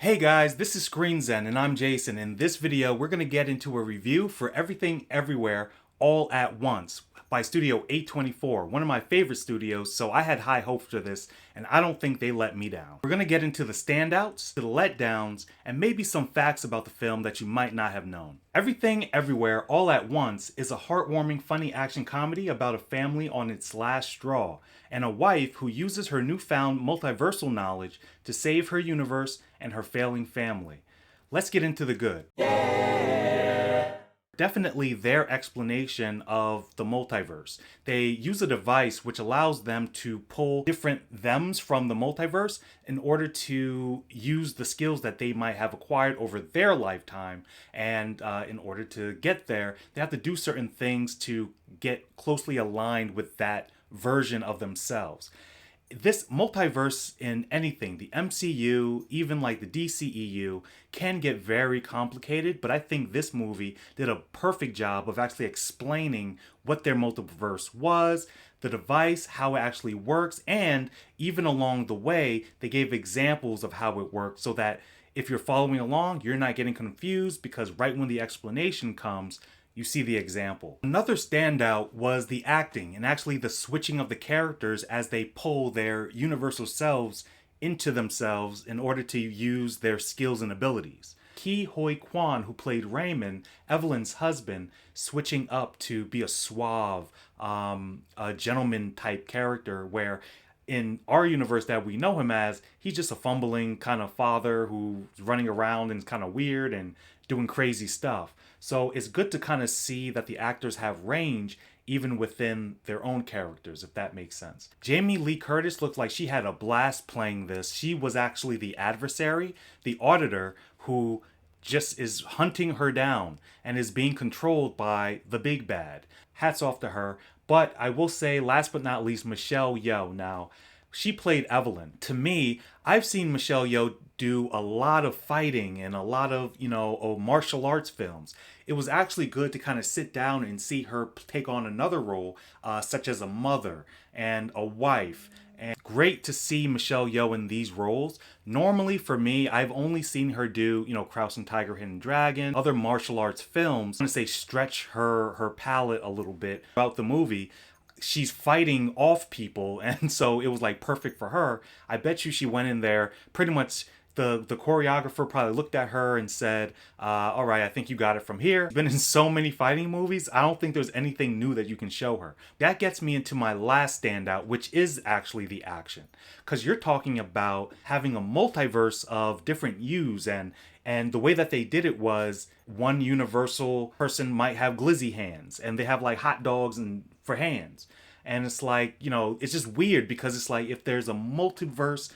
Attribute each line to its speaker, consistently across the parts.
Speaker 1: Hey guys, this is Screen Zen and I'm Jason. In this video, we're going to get into a review for Everything Everywhere All at Once by Studio 824, one of my favorite studios, so I had high hopes for this and I don't think they let me down. We're going to get into the standouts, the letdowns, and maybe some facts about the film that you might not have known. Everything Everywhere All at Once is a heartwarming, funny action comedy about a family on its last straw and a wife who uses her newfound multiversal knowledge to save her universe and her failing family. Let's get into the good. Definitely their explanation of the multiverse. They use a device which allows them to pull different thems from the multiverse in order to use the skills that they might have acquired over their lifetime. And in order to get there, they have to do certain things to get closely aligned with that version of themselves. This multiverse in anything, the MCU, even like the DCEU, can get very complicated, but I think this movie did a perfect job of actually explaining what their multiverse was, the device, how it actually works, and even along the way, they gave examples of how it works so that if you're following along, you're not getting confused, because right when the explanation comes, you see the example. Another standout was the acting and actually the switching of the characters as they pull their universal selves into themselves in order to use their skills and abilities. Ki Hoi Kwan, who played Raymond, Evelyn's husband, switching up to be a suave, a gentleman type character, where in our universe that we know him as, he's just a fumbling kind of father who's running around and is kind of weird and doing crazy stuff. So it's good to kind of see that the actors have range even within their own characters, if that makes sense. Jamie Lee Curtis looked like she had a blast playing this. She was actually the adversary, the auditor, who just is hunting her down and is being controlled by the big bad. Hats off to her. But I will say, last but not least, Michelle Yeoh. Now, she played Evelyn. To me, I've seen Michelle Yeoh do a lot of fighting and a lot of, martial arts films. It was actually good to kind of sit down and see her take on another role, such as a mother and a wife. And great to see Michelle Yeoh in these roles. Normally for me, I've only seen her do, Crouching Tiger, Hidden Dragon, other martial arts films. I want to say stretch her palette a little bit throughout the movie. She's fighting off people, and so it was like perfect for her. I bet you she went in there pretty much. The choreographer probably looked at her and said, all right, I think you got it from here. She's been in so many fighting movies, I don't think there's anything new that you can show her. That gets me into my last standout, which is actually the action. Because you're talking about having a multiverse of different yous, and the way that they did it was one universal person might have glizzy hands, and they have like hot dogs and for hands. And it's like, it's just weird, because it's like if there's a multiverse,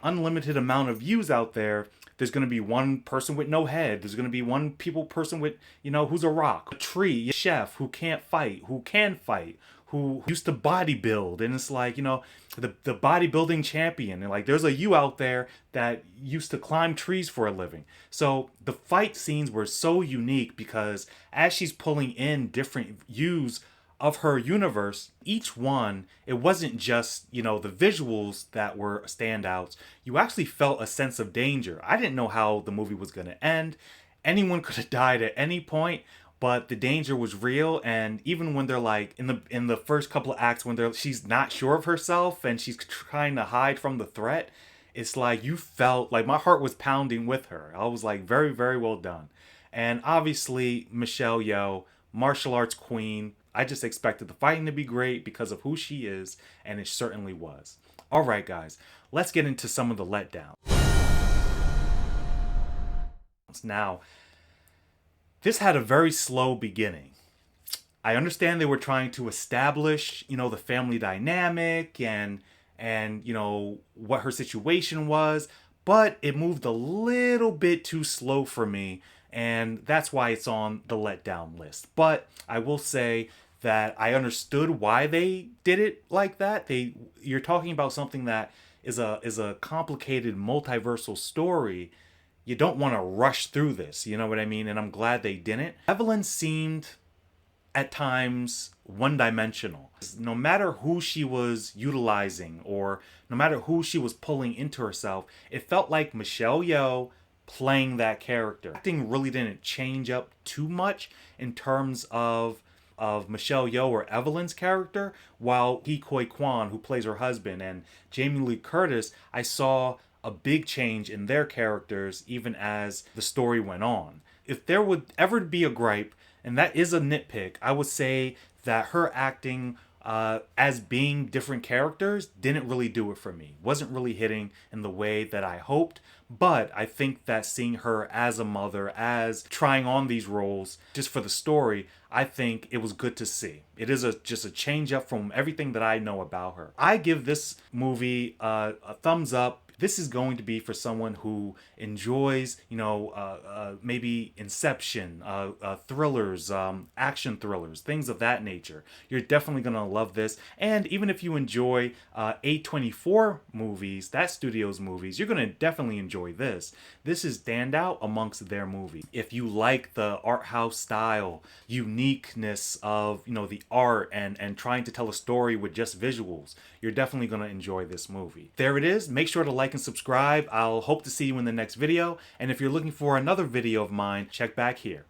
Speaker 1: unlimited amount of views out there, there's going to be one person with no head, there's going to be one person with, who's a rock, a tree, a chef who can't fight, who can fight, who used to bodybuild, and it's like, the bodybuilding champion, and like there's a you out there that used to climb trees for a living. So the fight scenes were so unique, because as she's pulling in different yous of her universe, each one, it wasn't just, the visuals that were standouts. You actually felt a sense of danger. I didn't know how the movie was going to end. Anyone could have died at any point, but the danger was real. And even when they're like in the first couple of acts, when she's not sure of herself and she's trying to hide from the threat, it's like you felt like my heart was pounding with her. I was like, very, very well done. And obviously Michelle Yeoh, martial arts queen. I just expected the fighting to be great because of who she is, and it certainly was. All right, guys, let's get into some of the letdowns. Now, this had a very slow beginning. I understand they were trying to establish, the family dynamic and what her situation was, but it moved a little bit too slow for me, and that's why it's on the letdown list. But I will say that I understood why they did it like that. You're talking about something that is a complicated multiversal story. You don't want to rush through this, you know what I mean? And I'm glad they didn't. Evelyn seemed at times one-dimensional. No matter who she was utilizing or no matter who she was pulling into herself, it felt like Michelle Yeoh playing that character. Acting really didn't change up too much in terms of Michelle Yeoh or Evelyn's character, while Hee Koi Kwan, who plays her husband, and Jamie Lee Curtis, I saw a big change in their characters even as the story went on. If there would ever be a gripe, and that is a nitpick, I would say that her acting as being different characters didn't really do it for me. Wasn't really hitting in the way that I hoped. But I think that seeing her as a mother, as trying on these roles just for the story, I think it was good to see. It is just a change up from everything that I know about her. I give this movie a thumbs up. This is going to be for someone who enjoys, maybe Inception, thrillers, action thrillers, things of that nature. You're definitely going to love this. And even if you enjoy A24 movies, that studio's movies, you're going to definitely enjoy this. This is stand out amongst their movies. If you like the art house style, uniqueness of, the art and trying to tell a story with just visuals, you're definitely going to enjoy this movie. There it is. Make sure to like and subscribe. I'll hope to see you in the next video. And if you're looking for another video of mine, check back here.